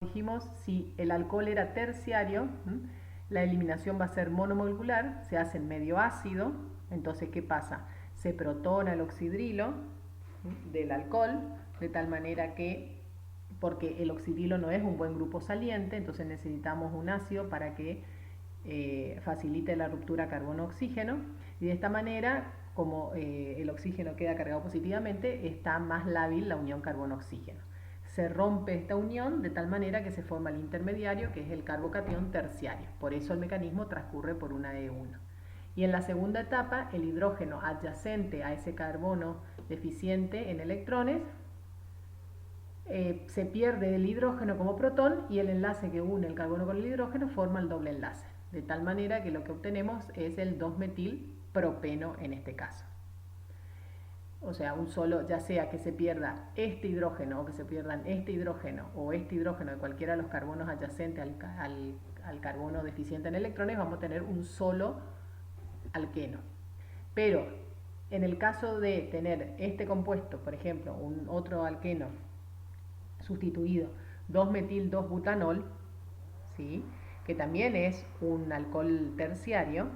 dijimos, si el alcohol era terciario, la eliminación va a ser monomolecular, se hace en medio ácido. Entonces, ¿qué pasa? Se protona el oxidrilo del alcohol, de tal manera que, porque el oxidrilo no es un buen grupo saliente, entonces necesitamos un ácido para que facilite la ruptura carbono-oxígeno, y de esta manera, como el oxígeno queda cargado positivamente, está más lábil la unión carbono-oxígeno. Se rompe esta unión de tal manera que se forma el intermediario, que es el carbocatión terciario. Por eso el mecanismo transcurre por una E1. Y en la segunda etapa, el hidrógeno adyacente a ese carbono deficiente en electrones se pierde el hidrógeno como protón, y el enlace que une el carbono con el hidrógeno forma el doble enlace. De tal manera que lo que obtenemos es el 2-metilpropeno en este caso. O sea, un solo, ya sea que se pierda este hidrógeno, o que se pierdan este hidrógeno o este hidrógeno de cualquiera de los carbonos adyacentes al carbono deficiente en electrones, vamos a tener un solo alqueno. Pero en el caso de tener este compuesto, por ejemplo, un otro alqueno sustituido, 2-metil-2-butanol, ¿sí?, que también es un alcohol terciario,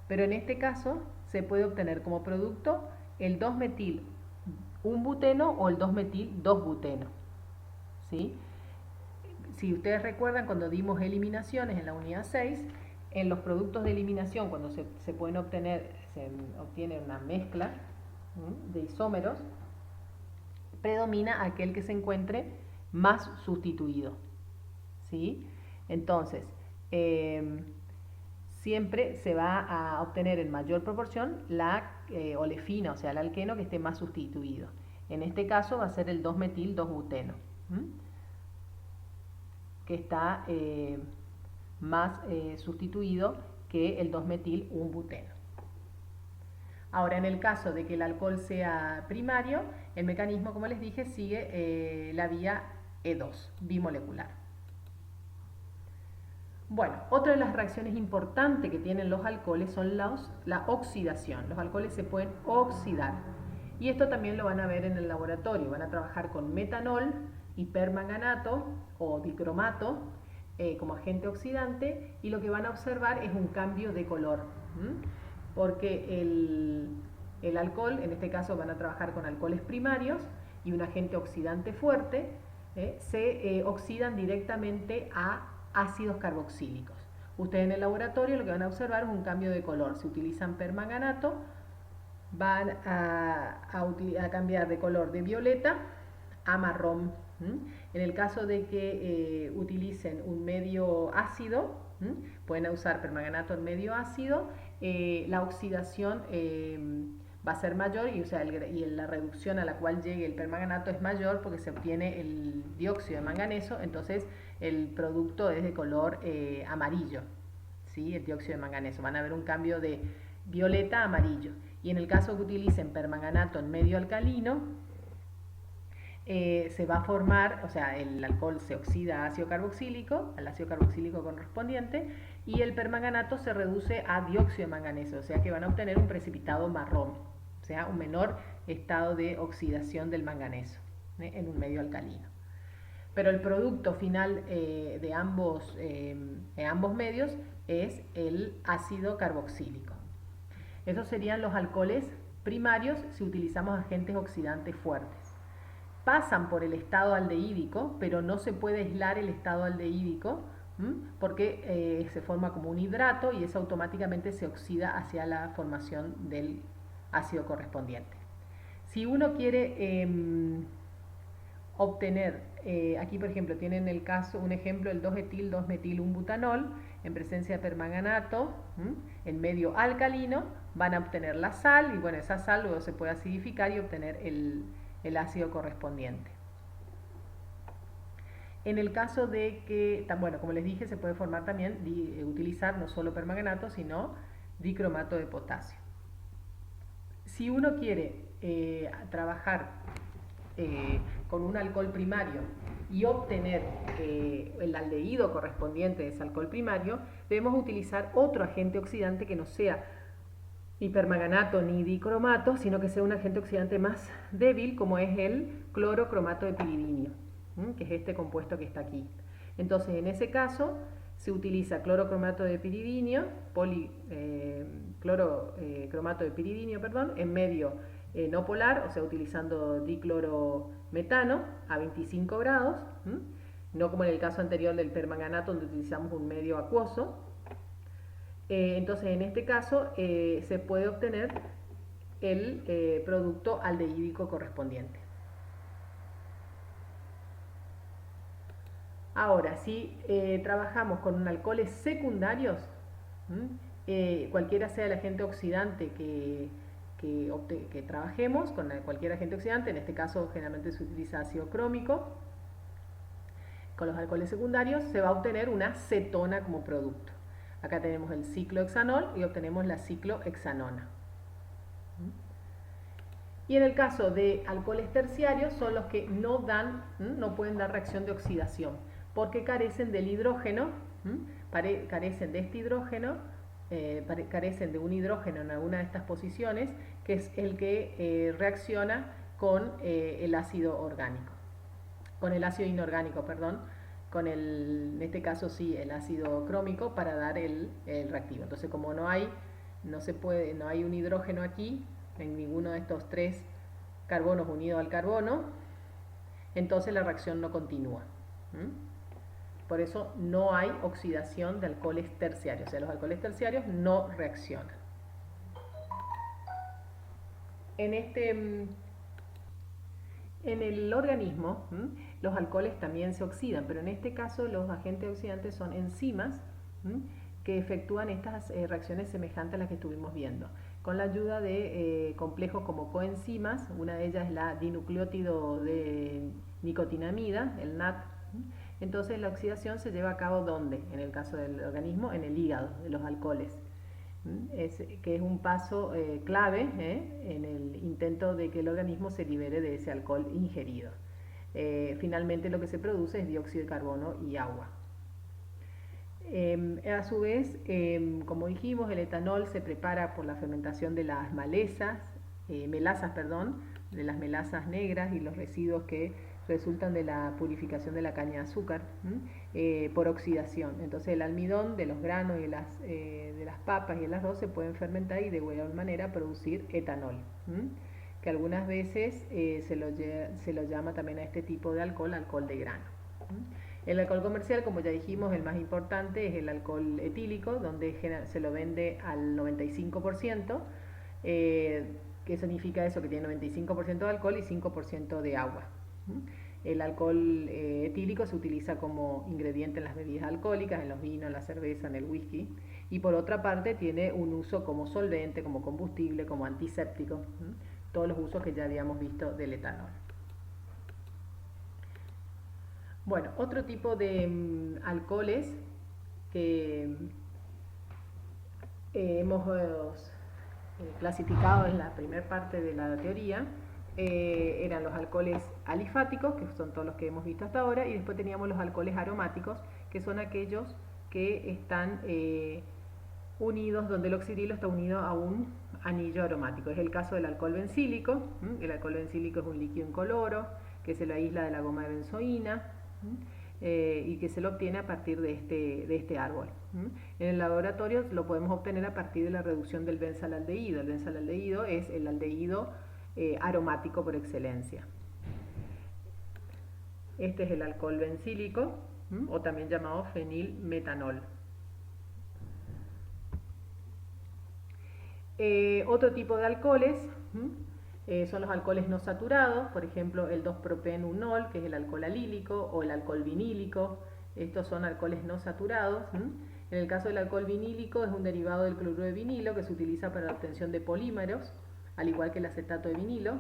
pero en este caso se puede obtener como producto el 2-metil-1-buteno o el 2-metil-2-buteno, ¿sí? Si ustedes recuerdan, cuando dimos eliminaciones en la unidad 6, en los productos de eliminación, cuando se pueden obtener, se obtiene una mezcla de isómeros, predomina aquel que se encuentre más sustituido, ¿sí? Entonces, siempre se va a obtener en mayor proporción la olefina, o sea, el alqueno que esté más sustituido. En este caso va a ser el 2-metil-2-buteno, que está más sustituido que el 2-metil-1-buteno. Ahora, en el caso de que el alcohol sea primario, el mecanismo, como les dije, sigue la vía E2, bimolecular. Bueno, otra de las reacciones importantes que tienen los alcoholes son la oxidación. Los alcoholes se pueden oxidar. Y esto también lo van a ver en el laboratorio. Van a trabajar con metanol, hipermanganato o dicromato como agente oxidante, y lo que van a observar es un cambio de color. Porque el alcohol, en este caso van a trabajar con alcoholes primarios y un agente oxidante fuerte, se oxidan directamente a ácidos carboxílicos. Ustedes en el laboratorio lo que van a observar es un cambio de color. Si utilizan permanganato, van a cambiar de color de violeta a marrón. En el caso de que utilicen un medio ácido, pueden usar permanganato en medio ácido, la oxidación va a ser mayor, y, o sea, y la reducción a la cual llegue el permanganato es mayor porque se obtiene el dióxido de manganeso, entonces el producto es de color amarillo, ¿sí? El dióxido de manganeso. Van a ver un cambio de violeta a amarillo. Y en el caso que utilicen permanganato en medio alcalino, se va a formar, o sea, el alcohol se oxida a ácido carboxílico, al ácido carboxílico correspondiente, y el permanganato se reduce a dióxido de manganeso, o sea que van a obtener un precipitado marrón, o sea, un menor estado de oxidación del manganeso en un medio alcalino. Pero el producto final de ambos medios es el ácido carboxílico. Esos serían los alcoholes primarios si utilizamos agentes oxidantes fuertes. Pasan por el estado aldehídico, pero no se puede aislar el estado aldehídico porque se forma como un hidrato, y eso automáticamente se oxida hacia la formación del ácido correspondiente. Si uno quiere obtener, aquí por ejemplo tienen el caso, un ejemplo, el 2-etil-2-metil-1-butanol en presencia de permanganato en medio alcalino, van a obtener la sal, y bueno, esa sal luego se puede acidificar y obtener el ácido correspondiente. En el caso de que, bueno, como les dije, se puede formar también, utilizar no solo permanganato, sino dicromato de potasio. Si uno quiere trabajar con un alcohol primario y obtener el aldehído correspondiente de ese alcohol primario, debemos utilizar otro agente oxidante que no sea ni permanganato ni dicromato, sino que sea un agente oxidante más débil, como es el clorocromato de piridinio, que es este compuesto que está aquí. Entonces, en ese caso, se utiliza clorocromato de piridinio, clorocromato de piridinio, en medio no polar, o sea, utilizando diclorometano a 25 grados, no como en el caso anterior del permanganato, donde utilizamos un medio acuoso. Entonces, en este caso, se puede obtener el producto aldehídico correspondiente. Ahora, si trabajamos con alcoholes secundarios, cualquiera sea el agente oxidante que trabajemos, con cualquier agente oxidante, en este caso generalmente se utiliza ácido crómico, con los alcoholes secundarios se va a obtener una cetona como producto. Acá tenemos el ciclohexanol y obtenemos la ciclohexanona. Y en el caso de alcoholes terciarios son los que no pueden dar reacción de oxidación, porque carecen del hidrógeno, carecen de este hidrógeno, carecen de un hidrógeno en alguna de estas posiciones, que es el que reacciona con el ácido orgánico, con el ácido inorgánico, perdón, en este caso sí, el ácido crómico para dar el reactivo. Entonces, como no hay un hidrógeno aquí, en ninguno de estos tres carbonos unidos al carbono, entonces la reacción no continúa. Por eso no hay oxidación de alcoholes terciarios, o sea, los alcoholes terciarios no reaccionan. En el organismo, los alcoholes también se oxidan, pero en este caso los agentes oxidantes son enzimas que efectúan estas reacciones semejantes a las que estuvimos viendo, con la ayuda de complejos como coenzimas. Una de ellas es la dinucleótido de nicotinamida, el NAT. Entonces la oxidación se lleva a cabo ¿dónde? En el caso del organismo, en el hígado de los alcoholes, que es un paso clave en el intento de que el organismo se libere de ese alcohol ingerido. Finalmente lo que se produce es dióxido de carbono y agua. A su vez, como dijimos, el etanol se prepara por la fermentación de las melasas, de las melasas negras y los residuos que resultan de la purificación de la caña de azúcar por oxidación. Entonces el almidón de los granos y de las papas y el arroz se pueden fermentar y de igual manera producir etanol, que algunas veces se lo llama también a este tipo de alcohol de grano. El alcohol comercial, como ya dijimos, el más importante es el alcohol etílico, donde se lo vende al 95%. ¿Qué significa eso? Que tiene 95% de alcohol y 5% de agua. El alcohol etílico se utiliza como ingrediente en las bebidas alcohólicas, en los vinos, en la cerveza, en el whisky, y por otra parte tiene un uso como solvente, como combustible, como antiséptico, todos los usos que ya habíamos visto del etanol. Bueno, otro tipo de alcoholes que hemos clasificado en la primera parte de la teoría eran los alcoholes alifáticos, que son todos los que hemos visto hasta ahora, y después teníamos los alcoholes aromáticos, que son aquellos que están unidos, donde el oxidilo está unido a un anillo aromático. Es el caso del alcohol bencílico. El alcohol bencílico es un líquido incoloro que se lo aísla de la goma de benzoína y que se lo obtiene a partir de este árbol. En el laboratorio lo podemos obtener a partir de la reducción del benzalaldehído. El benzalaldehído es el aldehído aromático por excelencia. Este es el alcohol bencílico, o también llamado fenilmetanol. Otro tipo de alcoholes son los alcoholes no saturados, por ejemplo el 2-propenunol, que es el alcohol alílico, o el alcohol vinílico. Estos son alcoholes no saturados. En el caso del alcohol vinílico es un derivado del cloruro de vinilo que se utiliza para la obtención de polímeros, al igual que el acetato de vinilo.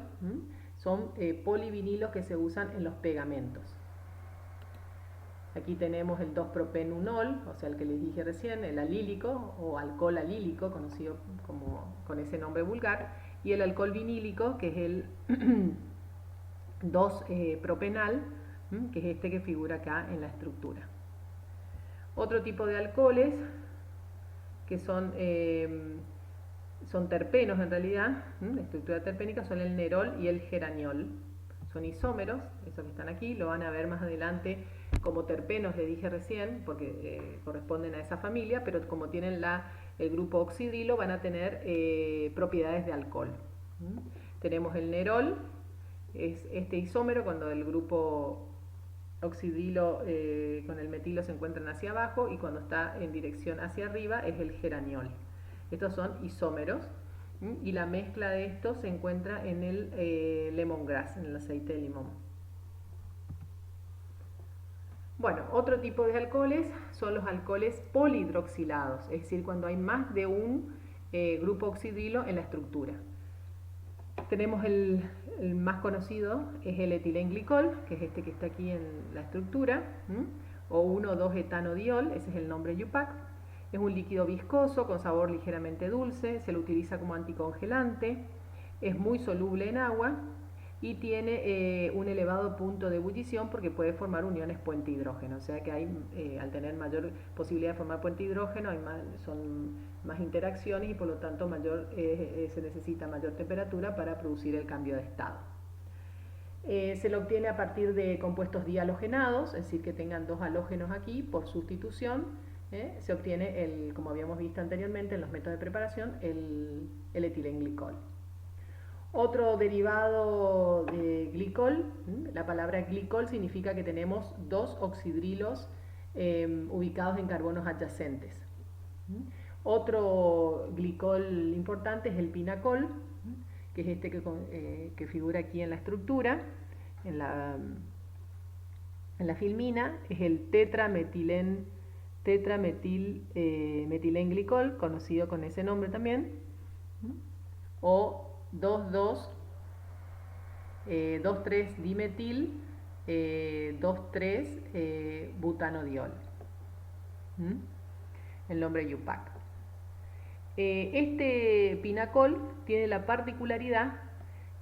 Son polivinilos que se usan en los pegamentos. Aquí tenemos el 2-propenunol, o sea el que les dije recién, el alílico o alcohol alílico, conocido con ese nombre vulgar, y el alcohol vinílico, que es el 2-propenal, que es este que figura acá en la estructura. Otro tipo de alcoholes que son terpenos en realidad, la estructura terpénica, son el nerol y el geraniol. Son isómeros, esos que están aquí, lo van a ver más adelante como terpenos, le dije recién, porque corresponden a esa familia, pero como tienen el grupo oxidrilo, van a tener propiedades de alcohol. Tenemos el nerol, es este isómero cuando el grupo oxidrilo con el metilo se encuentran hacia abajo, y cuando está en dirección hacia arriba es el geraniol. Estos son isómeros, y la mezcla de estos se encuentra en el lemongrass, en el aceite de limón. Bueno, otro tipo de alcoholes son los alcoholes polihidroxilados, es decir, cuando hay más de un grupo oxidrilo en la estructura. Tenemos el más conocido, es el etilenglicol, que es este que está aquí en la estructura, o 1,2-etanodiol, ese es el nombre UPAC. Es un líquido viscoso con sabor ligeramente dulce, se lo utiliza como anticongelante, es muy soluble en agua y tiene un elevado punto de ebullición porque puede formar uniones puente hidrógeno, o sea que al tener mayor posibilidad de formar puente hidrógeno son más interacciones y por lo tanto se necesita mayor temperatura para producir el cambio de estado. Se lo obtiene a partir de compuestos dihalogenados, es decir, que tengan dos halógenos aquí por sustitución. Se obtiene, como habíamos visto anteriormente en los métodos de preparación, el etilenglicol. Otro derivado de glicol, la palabra glicol significa que tenemos dos oxidrilos ubicados en carbonos adyacentes. Otro glicol importante es el pinacol, que es este que figura aquí en la estructura, en la filmina, es el tetrametilenglicol, conocido con ese nombre también, o 2,3-dimetil 2,3-butanodiol, el nombre UPAC. Este pinacol tiene la particularidad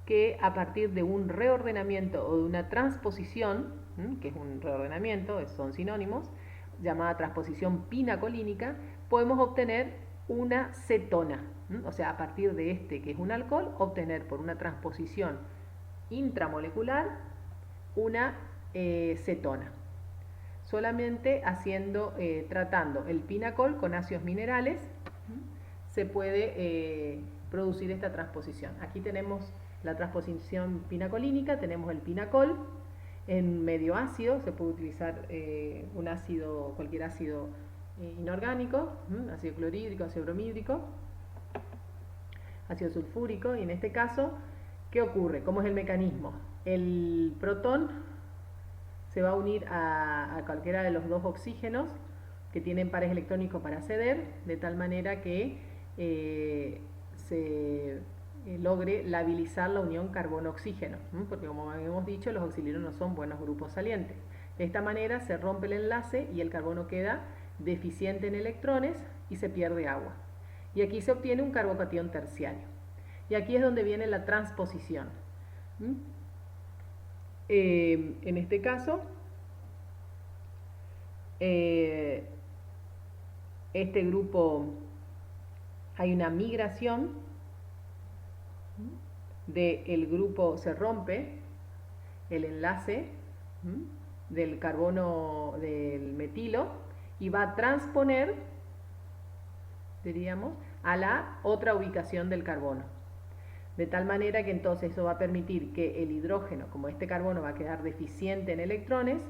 que a partir de un reordenamiento o de una transposición, que es un reordenamiento, son sinónimos, llamada transposición pinacolínica, podemos obtener una cetona, o sea, a partir de este que es un alcohol, obtener por una transposición intramolecular una cetona. Solamente tratando el pinacol con ácidos minerales se puede producir esta transposición. Aquí tenemos la transposición pinacolínica, tenemos el pinacol en medio ácido, se puede utilizar cualquier ácido inorgánico, ácido clorhídrico, ácido bromídrico, ácido sulfúrico, y en este caso, ¿qué ocurre? ¿Cómo es el mecanismo? El protón se va a unir a cualquiera de los dos oxígenos que tienen pares electrónicos para ceder, de tal manera que se logre labilizar la unión carbono-oxígeno, porque como hemos dicho, los oxidrilos no son buenos grupos salientes. De esta manera se rompe el enlace y el carbono queda deficiente en electrones y se pierde agua. Y aquí se obtiene un carbocatión terciario. Y aquí es donde viene la transposición. En este caso, este grupo, hay una migración del grupo, se rompe el enlace del carbono del metilo y va a transponer, diríamos, a la otra ubicación del carbono. De tal manera que entonces eso va a permitir que el hidrógeno, como este carbono va a quedar deficiente en electrones,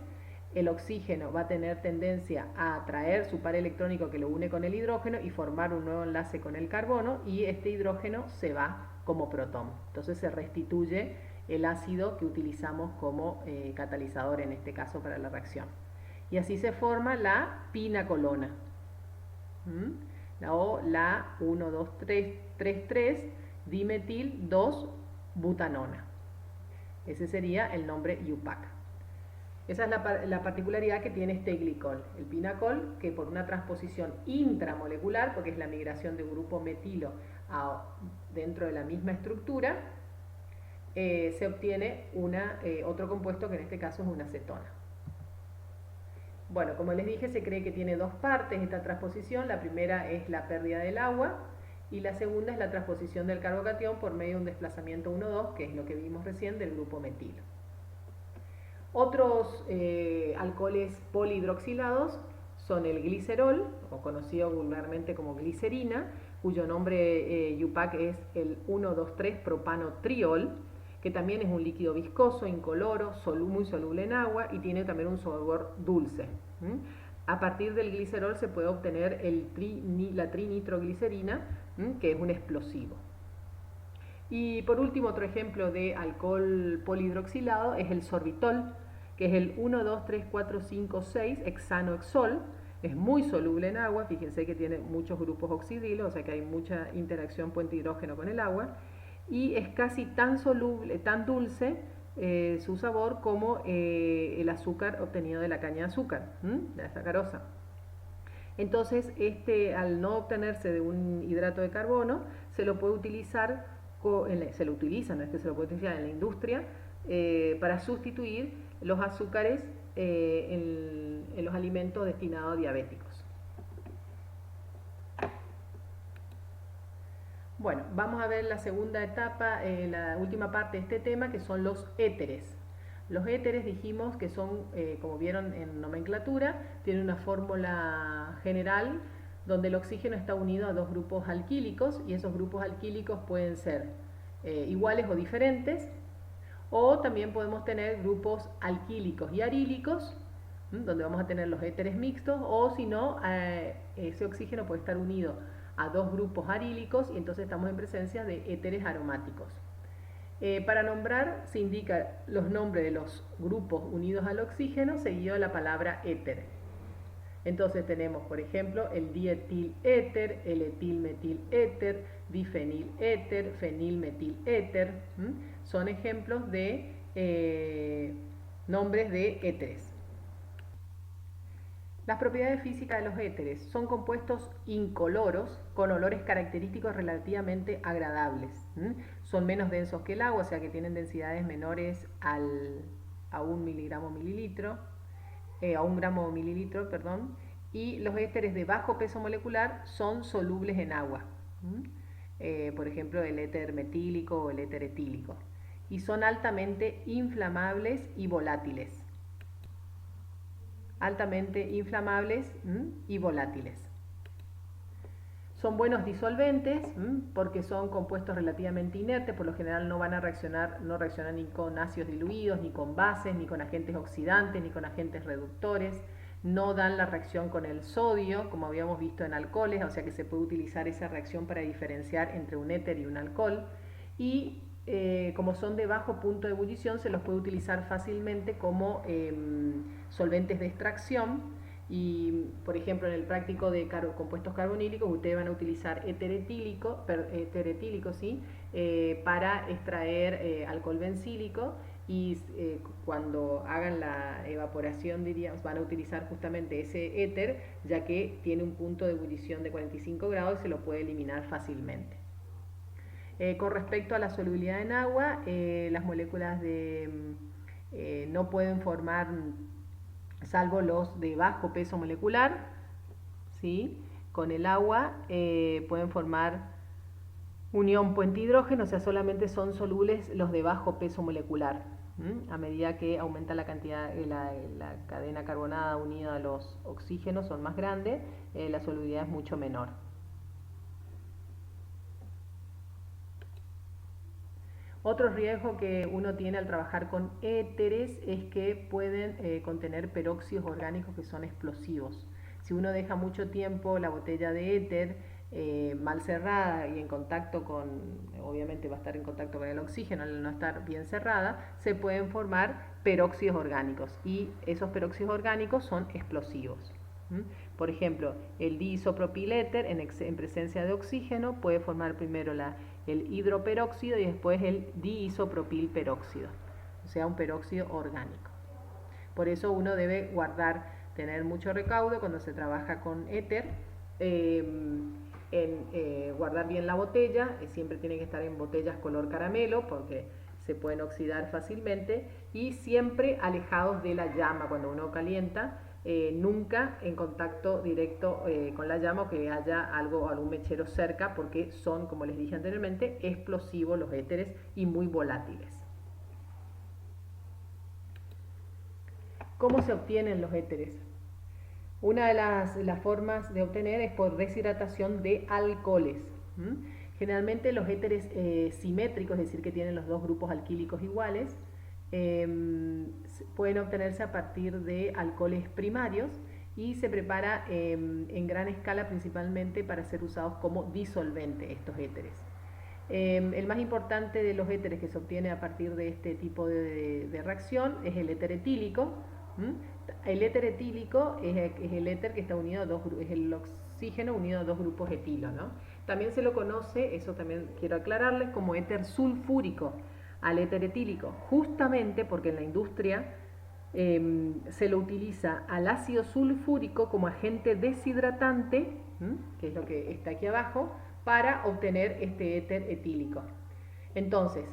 el oxígeno va a tener tendencia a atraer su par electrónico que lo une con el hidrógeno y formar un nuevo enlace con el carbono, y este hidrógeno se va como protón. Entonces se restituye el ácido que utilizamos como catalizador, en este caso para la reacción. Y así se forma la pinacolona, o la 1,2,3,3 dimetil-2-butanona. Ese sería el nombre UPAC. Esa es la particularidad que tiene este glicol, el pinacol, que por una transposición intramolecular, porque es la migración de un grupo metilo dentro de la misma estructura, se obtiene otro compuesto que en este caso es una cetona. Bueno, como les dije, se cree que tiene dos partes esta transposición. La primera es la pérdida del agua y la segunda es la transposición del carbocatión por medio de un desplazamiento 1,2, que es lo que vimos recién del grupo metilo. Otros alcoholes polihidroxilados son el glicerol, o conocido vulgarmente como glicerina, cuyo nombre UPAC es el 1,2,3-propanotriol, que también es un líquido viscoso, incoloro, muy soluble en agua y tiene también un sabor dulce. A partir del glicerol se puede obtener la trinitroglicerina, que es un explosivo. Y por último, otro ejemplo de alcohol polihidroxilado es el sorbitol, que es el 1,2,3,4,5,6 es muy soluble en agua, fíjense que tiene muchos grupos oxidilos, o sea que hay mucha interacción puente-hidrógeno con el agua, y es casi tan soluble, tan dulce su sabor como el azúcar obtenido de la caña de azúcar, de la sacarosa. Entonces, al no obtenerse de un hidrato de carbono, se lo puede utilizar, se lo utiliza, no es que se lo puede utilizar en la industria, para sustituir los azúcares en los alimentos destinados a diabéticos. Bueno, vamos a ver la segunda etapa, la última parte de este tema, que son los éteres. Los éteres dijimos que son, como vieron en nomenclatura, tienen una fórmula general donde el oxígeno está unido a dos grupos alquílicos y esos grupos alquílicos pueden ser iguales o diferentes, o también podemos tener grupos alquílicos y arílicos, donde vamos a tener los éteres mixtos, o si no, ese oxígeno puede estar unido a dos grupos arílicos y entonces estamos en presencia de éteres aromáticos. Para nombrar se indican los nombres de los grupos unidos al oxígeno seguido de la palabra éter. Entonces tenemos, por ejemplo, el dietiléter, el etilmetiléter, difeniléter, fenilmetiléter. Son ejemplos de nombres de éteres. Las propiedades físicas de los éteres son compuestos incoloros con olores característicos relativamente agradables. Son menos densos que el agua, o sea que tienen densidades menores a 1 miligramo mililitro, a 1 gramo mililitro, perdón, y los éteres de bajo peso molecular son solubles en agua. Por ejemplo, el éter metílico o el éter etílico. Y son altamente inflamables y volátiles. Altamente inflamables y volátiles. Son buenos disolventes porque son compuestos relativamente inertes, por lo general no van a reaccionar, no reaccionan ni con ácidos diluidos, ni con bases, ni con agentes oxidantes, ni con agentes reductores, no dan la reacción con el sodio, como habíamos visto en alcoholes, o sea que se puede utilizar esa reacción para diferenciar entre un éter y un alcohol, y como son de bajo punto de ebullición, se los puede utilizar fácilmente como solventes de extracción. Y, por ejemplo, en el práctico de compuestos carbonílicos, ustedes van a utilizar éter etílico, ¿sí? Para extraer alcohol bencílico, y cuando hagan la evaporación, diríamos, van a utilizar justamente ese éter, ya que tiene un punto de ebullición de 45 grados y se lo puede eliminar fácilmente. Con respecto a la solubilidad en agua, las moléculas no pueden formar, salvo los de bajo peso molecular, ¿sí? Con el agua pueden formar unión puente-hidrógeno, o sea, solamente son solubles los de bajo peso molecular. A medida que aumenta la cantidad, la cadena carbonada unida a los oxígenos son más grandes, la solubilidad es mucho menor. Otro riesgo que uno tiene al trabajar con éteres es que pueden contener peróxidos orgánicos que son explosivos. Si uno deja mucho tiempo la botella de éter mal cerrada y en contacto con, obviamente va a estar en contacto con el oxígeno, al no estar bien cerrada, se pueden formar peróxidos orgánicos y esos peróxidos orgánicos son explosivos. Por ejemplo, el diisopropiléter en presencia de oxígeno puede formar primero el hidroperóxido y después el diisopropilperóxido, o sea, un peróxido orgánico. Por eso uno debe tener mucho recaudo cuando se trabaja con éter, guardar bien la botella, siempre tiene que estar en botellas color caramelo porque se pueden oxidar fácilmente, y siempre alejados de la llama cuando uno calienta. Nunca en contacto directo con la llama, o que haya algún mechero cerca, porque son, como les dije anteriormente, explosivos los éteres y muy volátiles. ¿Cómo se obtienen los éteres? Una de las formas de obtener es por deshidratación de alcoholes. Generalmente los éteres simétricos, es decir, que tienen los dos grupos alquílicos iguales, pueden obtenerse a partir de alcoholes primarios y se prepara en gran escala principalmente para ser usados como disolvente estos éteres. El más importante de los éteres que se obtiene a partir de este tipo de reacción es el éter etílico. El éter etílico es el éter que está unido a es el oxígeno unido a dos grupos etilo, ¿no? También se lo conoce, eso también quiero aclararles, como éter sulfúrico al éter etílico, justamente porque en la industria se lo utiliza al ácido sulfúrico como agente deshidratante, que es lo que está aquí abajo, para obtener este éter etílico. Entonces,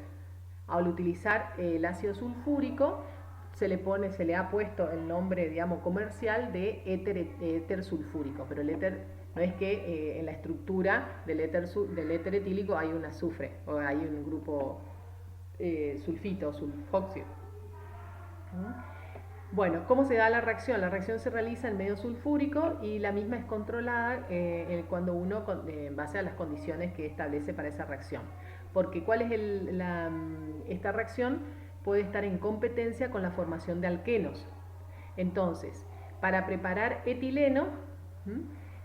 al utilizar el ácido sulfúrico, se le ha puesto el nombre, digamos, comercial de éter sulfúrico, pero el éter no es que en la estructura del éter etílico hay un azufre o hay un grupo sulfito o sulfóxido. Bueno, ¿cómo se da la reacción? La reacción se realiza en medio sulfúrico y la misma es controlada cuando uno, en base a las condiciones que establece para esa reacción. Porque ¿cuál es esta reacción? Puede estar en competencia con la formación de alquenos. Entonces, para preparar etileno,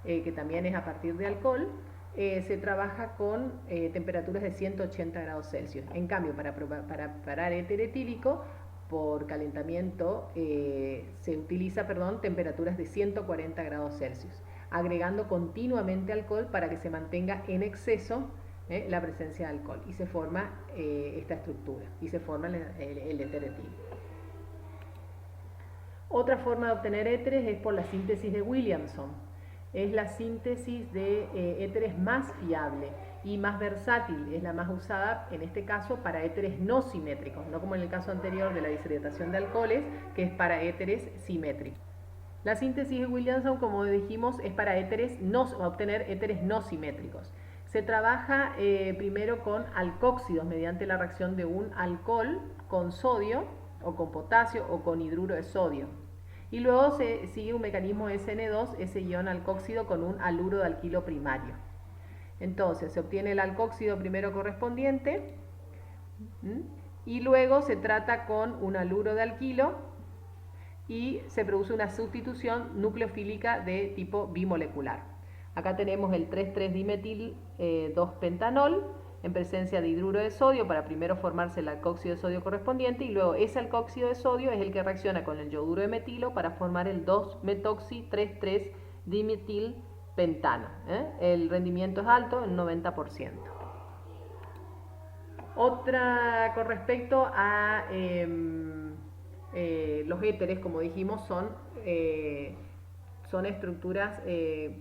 que también es a partir de alcohol, se trabaja con temperaturas de 180 grados Celsius. En cambio, para preparar éter etílico, por calentamiento se utiliza, temperaturas de 140 grados Celsius, agregando continuamente alcohol para que se mantenga en exceso la presencia de alcohol y se forma esta estructura y se forma el éter etílico. Otra forma de obtener éteres es por la síntesis de Williamson. Es la síntesis de éteres más fiable y más versátil, es la más usada en este caso para éteres no simétricos, no como en el caso anterior de la deshidratación de alcoholes, que es para éteres simétricos. La síntesis de Williamson, como dijimos, es para obtener éteres no simétricos. Se trabaja primero con alcóxidos mediante la reacción de un alcohol con sodio o con potasio o con hidruro de sodio. Y luego se sigue un mecanismo SN2, ese ion alcóxido con un haluro de alquilo primario. Entonces se obtiene el alcóxido primero correspondiente y luego se trata con un haluro de alquilo y se produce una sustitución nucleofílica de tipo bimolecular. Acá tenemos el 3,3-dimetil 2-pentanol en presencia de hidruro de sodio para primero formarse el alcóxido de sodio correspondiente y luego ese alcóxido de sodio es el que reacciona con el yoduro de metilo para formar el 2-metoxi-3,3-dimetil pentano. El rendimiento es alto, el 90%. Otra con respecto a los éteres, como dijimos, son estructuras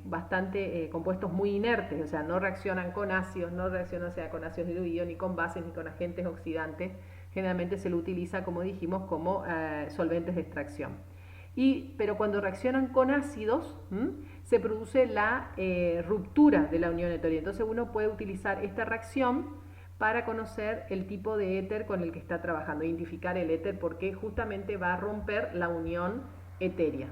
bastante compuestos muy inertes, o sea, no reaccionan con ácidos, no reaccionan con ácidos diluidos, ni con bases, ni con agentes oxidantes. Generalmente se lo utiliza, como dijimos, como solventes de extracción. Pero cuando reaccionan con ácidos, se produce la ruptura de la unión etoria. Entonces uno puede utilizar esta reacción para conocer el tipo de éter con el que está trabajando, identificar el éter porque justamente va a romper la unión etérea.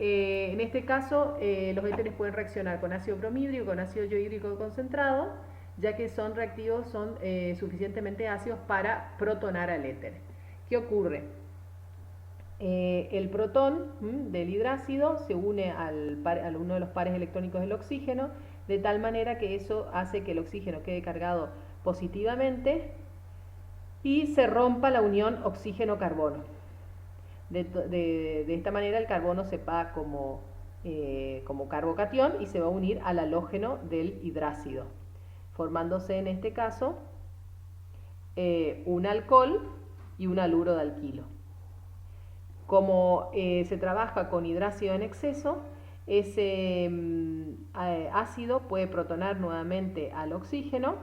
En este caso, los éteres pueden reaccionar con ácido bromhídrico, con ácido yodhídrico concentrado, ya que son reactivos, son suficientemente ácidos para protonar al éter. ¿Qué ocurre? El protón del hidrácido se une a uno de los pares electrónicos del oxígeno, de tal manera que eso hace que el oxígeno quede cargado positivamente y se rompa la unión oxígeno-carbono. De esta manera el carbono se paga como carbocatión y se va a unir al halógeno del hidrácido, formándose en este caso un alcohol y un haluro de alquilo. Como se trabaja con hidrácido en exceso, ese ácido puede protonar nuevamente al oxígeno,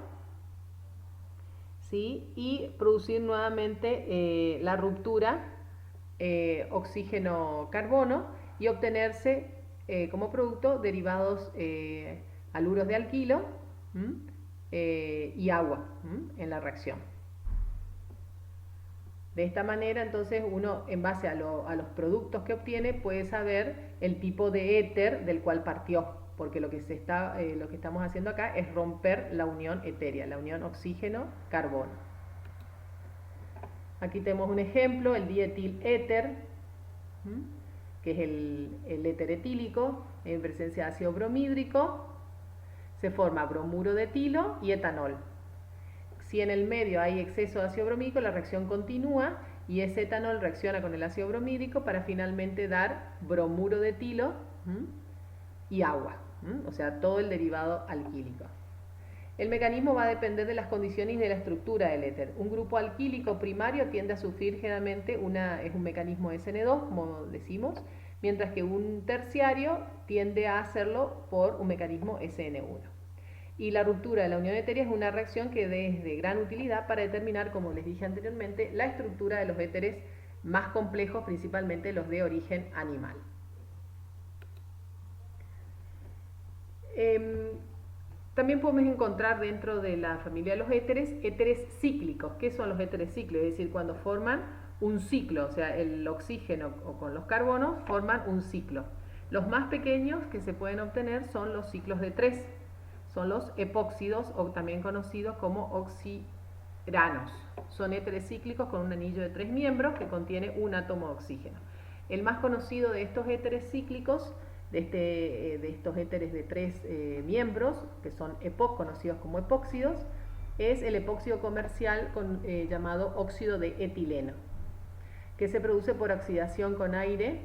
¿sí? Y producir nuevamente la ruptura oxígeno-carbono y obtenerse como producto derivados haluros de alquilo y agua en la reacción. De esta manera, entonces, uno, en base a los productos que obtiene, puede saber el tipo de éter del cual partió, porque lo que estamos haciendo acá es romper la unión etérea, la unión oxígeno-carbono. Aquí tenemos un ejemplo, el dietiléter, que es el éter etílico, en presencia de ácido bromhídrico, se forma bromuro de etilo y etanol. Si en el medio hay exceso de ácido bromídico, la reacción continúa y ese etanol reacciona con el ácido bromídico para finalmente dar bromuro de etilo y agua, o sea, todo el derivado alquílico. El mecanismo va a depender de las condiciones y de la estructura del éter. Un grupo alquílico primario tiende a sufrir generalmente es un mecanismo SN2, como decimos, mientras que un terciario tiende a hacerlo por un mecanismo SN1. Y la ruptura de la unión etérea es una reacción que es de gran utilidad para determinar, como les dije anteriormente, la estructura de los éteres más complejos, principalmente los de origen animal. También podemos encontrar dentro de la familia de los éteres cíclicos. ¿Qué son los éteres cíclicos? Es decir, cuando forman un ciclo, o sea, el oxígeno o con los carbonos forman un ciclo. Los más pequeños que se pueden obtener son los ciclos de 3, son los epóxidos o también conocidos como oxiranos. Son éteres cíclicos con un anillo de 3 miembros que contiene un átomo de oxígeno. El más conocido de estos éteres cíclicos, de estos éteres de 3 miembros, que son conocidos como epóxidos, es el epóxido comercial llamado óxido de etileno, que se produce por oxidación con aire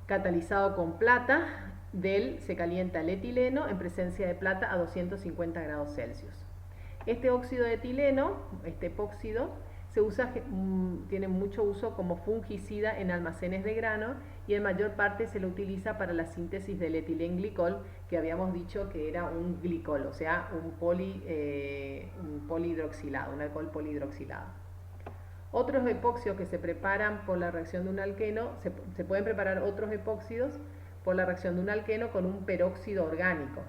catalizado con plata. Se calienta el etileno en presencia de plata a 250 grados Celsius. Este óxido de etileno, este epóxido, tiene mucho uso como fungicida en almacenes de grano y en mayor parte se lo utiliza para la síntesis del etilenglicol, que habíamos dicho que era un glicol, o sea, un polihidroxilado, un alcohol polihidroxilado. Otros epóxidos que se preparan por la reacción de un alqueno, se pueden preparar otros epóxidos por la reacción de un alqueno con un peróxido orgánico,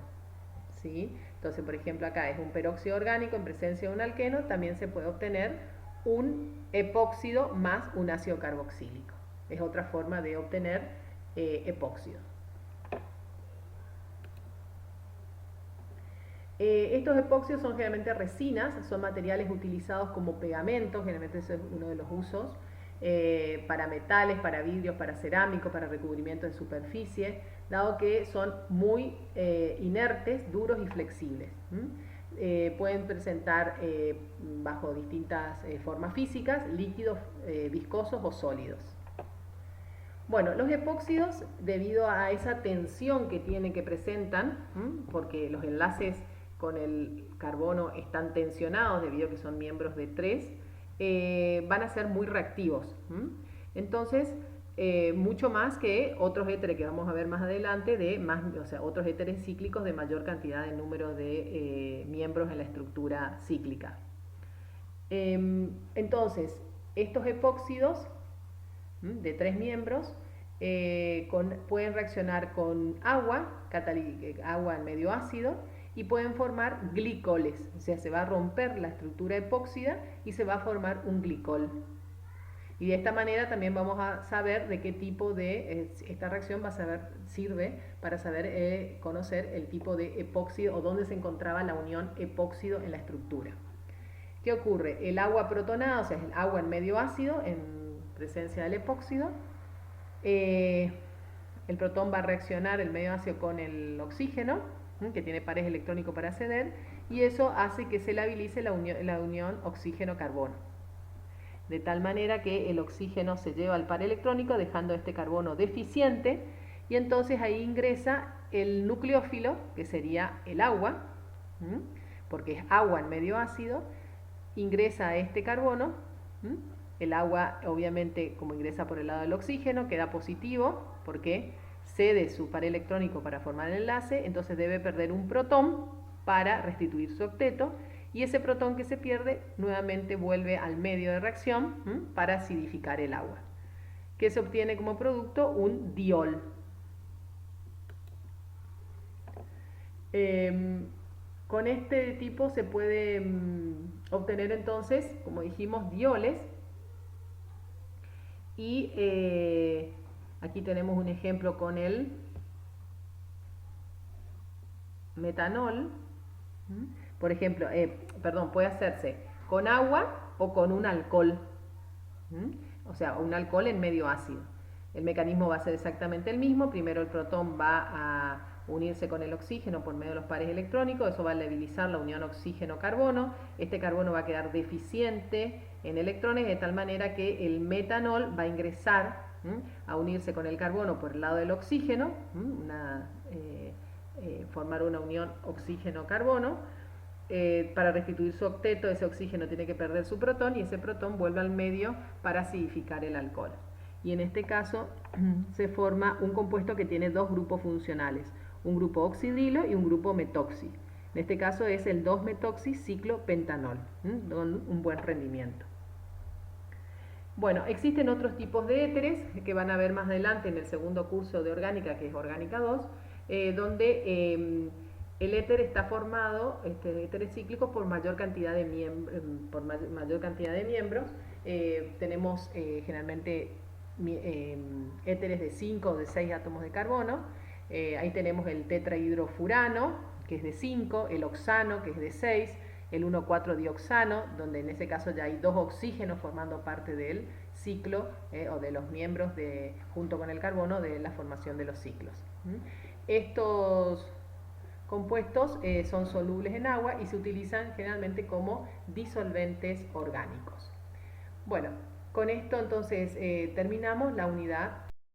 ¿sí? Entonces, por ejemplo, acá es un peróxido orgánico en presencia de un alqueno, también se puede obtener un epóxido más un ácido carboxílico. Es otra forma de obtener epóxido. Estos epóxidos son generalmente resinas, son materiales utilizados como pegamento, generalmente ese es uno de los usos, para metales, para vidrios, para cerámicos, para recubrimiento de superficie, dado que son muy inertes, duros y flexibles. Pueden presentar bajo distintas formas físicas, líquidos, viscosos o sólidos. Bueno, los epóxidos, debido a esa tensión que presentan, porque los enlaces con el carbono están tensionados debido a que son miembros de 3, van a ser muy reactivos. Entonces, mucho más que otros éteres que vamos a ver más adelante, o sea, otros éteres cíclicos de mayor cantidad de número de miembros en la estructura cíclica. Entonces, estos epóxidos de 3 miembros pueden reaccionar con agua en medio ácido, y pueden formar glicoles, o sea, se va a romper la estructura epóxida y se va a formar un glicol. Y de esta manera también vamos a saber de qué tipo de esta reacción sirve para saber conocer el tipo de epóxido o dónde se encontraba la unión epóxido en la estructura. ¿Qué ocurre? El agua protonada, o sea, el agua en medio ácido en presencia del epóxido, el protón va a reaccionar el medio ácido con el oxígeno, que tiene pares electrónicos para acceder, y eso hace que se labilice la unión oxígeno-carbono. De tal manera que el oxígeno se lleva al par electrónico dejando este carbono deficiente, y entonces ahí ingresa el nucleófilo, que sería el agua, porque es agua en medio ácido, ingresa a este carbono. El agua, obviamente, como ingresa por el lado del oxígeno, queda positivo porque cede su par electrónico para formar el enlace, entonces debe perder un protón para restituir su octeto, y ese protón que se pierde nuevamente vuelve al medio de reacción para acidificar el agua, que se obtiene como producto un diol. Con este tipo se puede obtener entonces, como dijimos, dioles, Y aquí tenemos un ejemplo con el metanol. Por ejemplo, puede hacerse con agua o con un alcohol. O sea, un alcohol en medio ácido. El mecanismo va a ser exactamente el mismo. Primero el protón va a unirse con el oxígeno por medio de los pares electrónicos. Eso va a debilizar la unión oxígeno-carbono. Este carbono va a quedar deficiente en electrones de tal manera que el metanol va a ingresar a unirse con el carbono por el lado del oxígeno, formar una unión oxígeno-carbono. Para restituir su octeto, ese oxígeno tiene que perder su protón y ese protón vuelve al medio para acidificar el alcohol. Y en este caso se forma un compuesto que tiene dos grupos funcionales, un grupo oxidrilo y un grupo metoxi. En este caso es el 2-metoxiciclopentanol, con un buen rendimiento. Bueno, existen otros tipos de éteres que van a ver más adelante en el segundo curso de orgánica, que es orgánica 2, donde el éter está formado, éteres cíclicos, por mayor cantidad de miembros. Tenemos generalmente éteres de 5 o de 6 átomos de carbono. Ahí tenemos el tetrahidrofurano, que es de 5, el oxano, que es de 6, el 1,4-dioxano, donde en ese caso ya hay dos oxígenos formando parte del ciclo o de los miembros junto con el carbono de la formación de los ciclos. Estos compuestos son solubles en agua y se utilizan generalmente como disolventes orgánicos. Bueno, con esto entonces terminamos la unidad